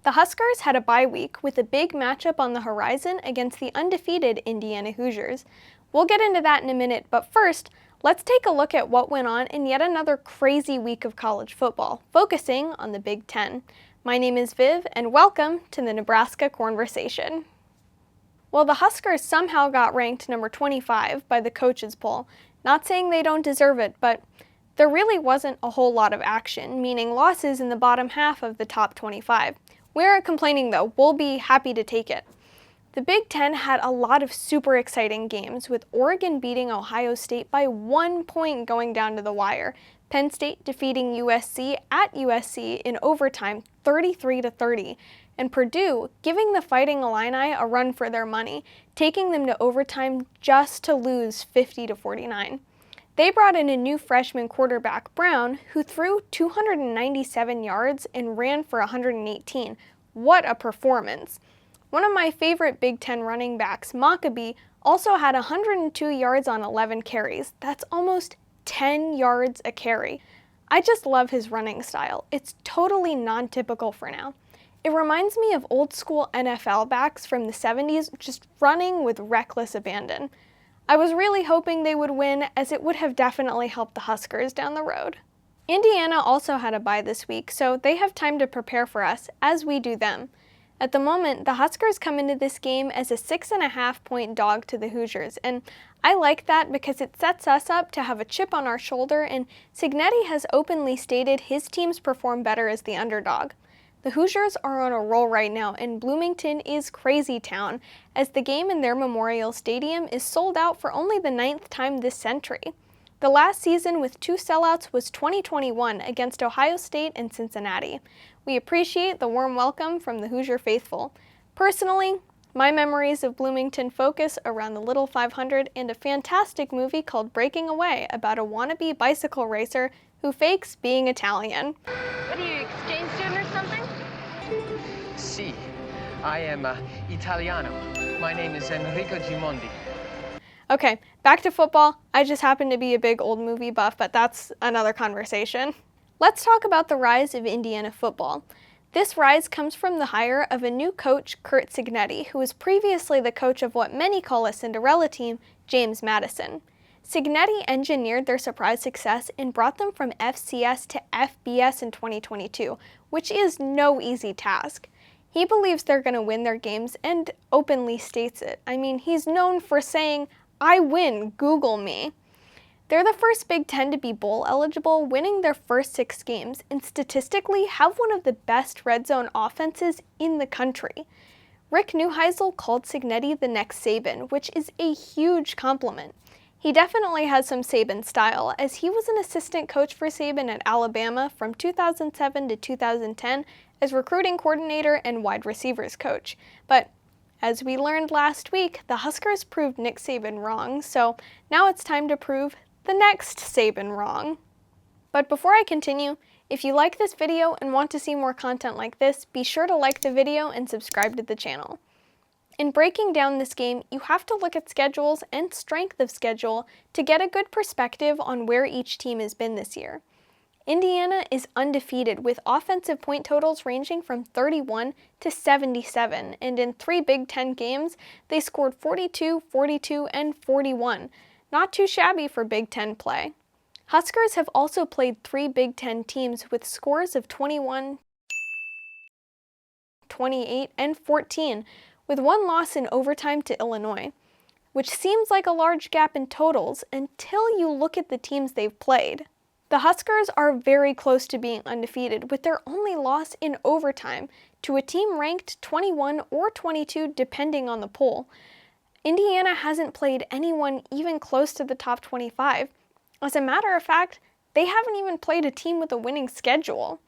The Huskers had a bye week with a big matchup on the horizon against the undefeated Indiana Hoosiers. We'll get into that in a minute, but first, let's take a look at what went on in yet another crazy week of college football, focusing on the Big Ten. My name is Viv, and welcome to the Nebraska Conversation. Well, the Huskers somehow got ranked number 25 by the coaches poll. Not saying they don't deserve it, but there really wasn't a whole lot of action, meaning losses in the bottom half of the top 25. We aren't complaining though, we'll be happy to take it. The Big Ten had a lot of super exciting games, with Oregon beating Ohio State by 1 point going down to the wire, Penn State defeating USC at USC in overtime 33-30, and Purdue giving the Fighting Illini a run for their money, taking them to overtime just to lose 50-49. They brought in a new freshman quarterback, Brown, who threw 297 yards and ran for 118. What a performance! One of my favorite Big Ten running backs, Maccabee, also had 102 yards on 11 carries. That's almost 10 yards a carry. I just love his running style. It's totally non-typical for now. It reminds me of old school NFL backs from the 70s just running with reckless abandon. I was really hoping they would win, as it would have definitely helped the Huskers down the road. Indiana also had a bye this week, so they have time to prepare for us, as we do them. At the moment, the Huskers come into this game as a 6.5-point dog to the Hoosiers, and I like that because it sets us up to have a chip on our shoulder, and Cignetti has openly stated his teams perform better as the underdog. The Hoosiers are on a roll right now, and Bloomington is crazy town, as the game in their Memorial Stadium is sold out for only the 9th time this century. The last season with 2 sellouts was 2021 against Ohio State and Cincinnati. We appreciate the warm welcome from the Hoosier faithful. Personally, my memories of Bloomington focus around the Little 500 and a fantastic movie called Breaking Away about a wannabe bicycle racer who fakes being Italian. What are you, exchange student or something? Si, I am Italiano. My name is Enrico Gimondi. Okay, back to football. I just happen to be a big old movie buff, but that's another conversation. Let's talk about the rise of Indiana football. This rise comes from the hire of a new coach, Curt Cignetti, who was previously the coach of what many call a Cinderella team, James Madison. Cignetti engineered their surprise success and brought them from FCS to FBS in 2022, which is no easy task. He believes they're going to win their games and openly states it. I mean, he's known for saying, "I win, Google me." They're the first Big Ten to be bowl eligible, winning their first 6 games, and statistically have one of the best red zone offenses in the country. Rick Neuheisel called Cignetti the next Saban, which is a huge compliment. He definitely has some Saban style, as he was an assistant coach for Saban at Alabama from 2007 to 2010 as recruiting coordinator and wide receivers coach. But as we learned last week, the Huskers proved Nick Saban wrong, so now it's time to prove the next Saban wrong. But before I continue, if you like this video and want to see more content like this, be sure to like the video and subscribe to the channel. In breaking down this game, you have to look at schedules and strength of schedule to get a good perspective on where each team has been this year. Indiana is undefeated with offensive point totals ranging from 31 to 77, and in 3 Big Ten games, they scored 42, 42, and 41. Not too shabby for Big Ten play. Huskers have also played 3 Big Ten teams with scores of 21, 28, and 14, with 1 loss in overtime to Illinois, which seems like a large gap in totals until you look at the teams they've played. The Huskers are very close to being undefeated, with their only loss in overtime to a team ranked 21 or 22 depending on the poll. Indiana hasn't played anyone even close to the top 25. As a matter of fact, they haven't even played a team with a winning schedule.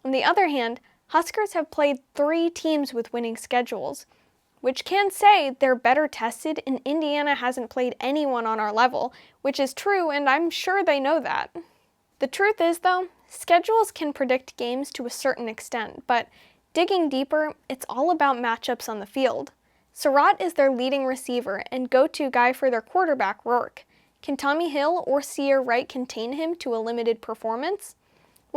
On the other hand, Huskers have played 3 teams with winning schedules, which can say they're better tested, and Indiana hasn't played anyone on our level, which is true, and I'm sure they know that. The truth is, though, schedules can predict games to a certain extent, but digging deeper, it's all about matchups on the field. Surratt is their leading receiver and go-to guy for their quarterback, Rourke. Can Tommy Hill or Sear Wright contain him to a limited performance?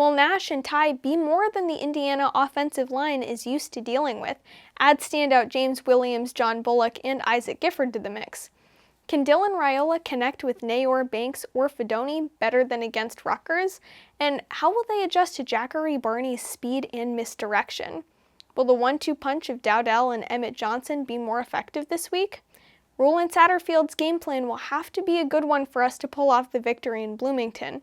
Will Nash and Ty be more than the Indiana offensive line is used to dealing with? Add standout James Williams, John Bullock, and Isaac Gifford to the mix. Can Dylan Raiola connect with Nayor, Banks, or Fedoni better than against Rutgers? And how will they adjust to Jackery Barney's speed and misdirection? Will the 1-2 punch of Dowdell and Emmett Johnson be more effective this week? Roland Satterfield's game plan will have to be a good one for us to pull off the victory in Bloomington.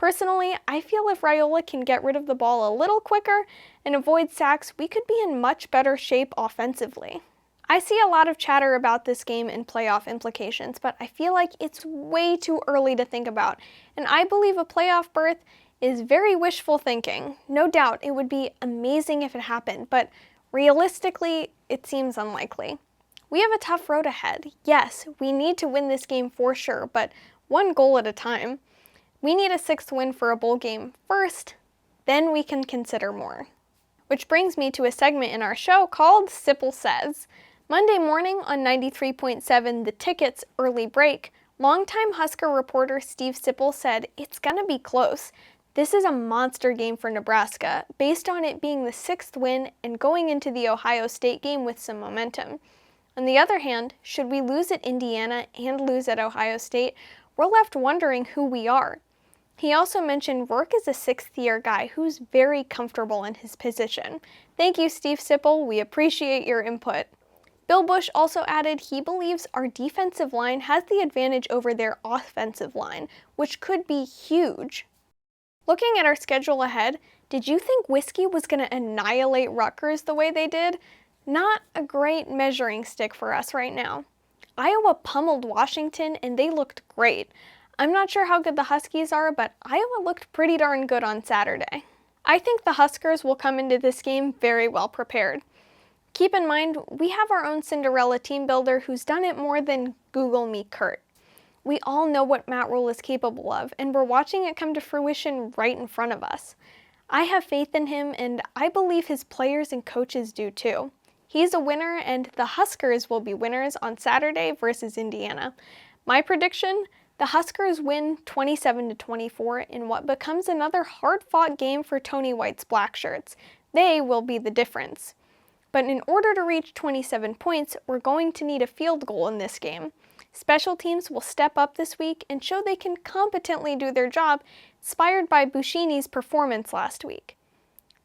Personally, I feel if Raiola can get rid of the ball a little quicker and avoid sacks, we could be in much better shape offensively. I see a lot of chatter about this game and playoff implications, but I feel like it's way too early to think about, and I believe a playoff berth is very wishful thinking. No doubt it would be amazing if it happened, but realistically, it seems unlikely. We have a tough road ahead. Yes, we need to win this game for sure, but one goal at a time. We need a 6th win for a bowl game first, then we can consider more. Which brings me to a segment in our show called Sipple Says. Monday morning on 93.7 The Ticket's Early Break, longtime Husker reporter Steve Sipple said it's gonna be close. This is a monster game for Nebraska, based on it being the 6th win and going into the Ohio State game with some momentum. On the other hand, should we lose at Indiana and lose at Ohio State, we're left wondering who we are. He also mentioned Rourke is a 6th-year guy who's very comfortable in his position. Thank you, Steve Sipple. We appreciate your input. Bill Bush also added he believes our defensive line has the advantage over their offensive line, which could be huge. Looking at our schedule ahead, did you think Whiskey was going to annihilate Rutgers the way they did? Not a great measuring stick for us right now. Iowa pummeled Washington and they looked great. I'm not sure how good the Huskies are, but Iowa looked pretty darn good on Saturday. I think the Huskers will come into this game very well prepared. Keep in mind, we have our own Cinderella team builder who's done it more than Google me Kurt. We all know what Matt Rhule is capable of, and we're watching it come to fruition right in front of us. I have faith in him, and I believe his players and coaches do too. He's a winner, and the Huskers will be winners on Saturday versus Indiana. My prediction? The Huskers win 27-24 in what becomes another hard-fought game for Tony White's Blackshirts. They will be the difference. But in order to reach 27 points, we're going to need a field goal in this game. Special teams will step up this week and show they can competently do their job, inspired by Buschini's performance last week.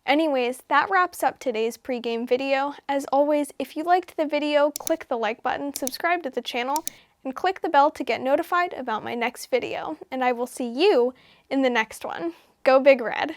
Anyways, that wraps up today's pregame video. As always, if you liked the video, click the like button, subscribe to the channel, and click the bell to get notified about my next video. And I will see you in the next one. Go Big Red!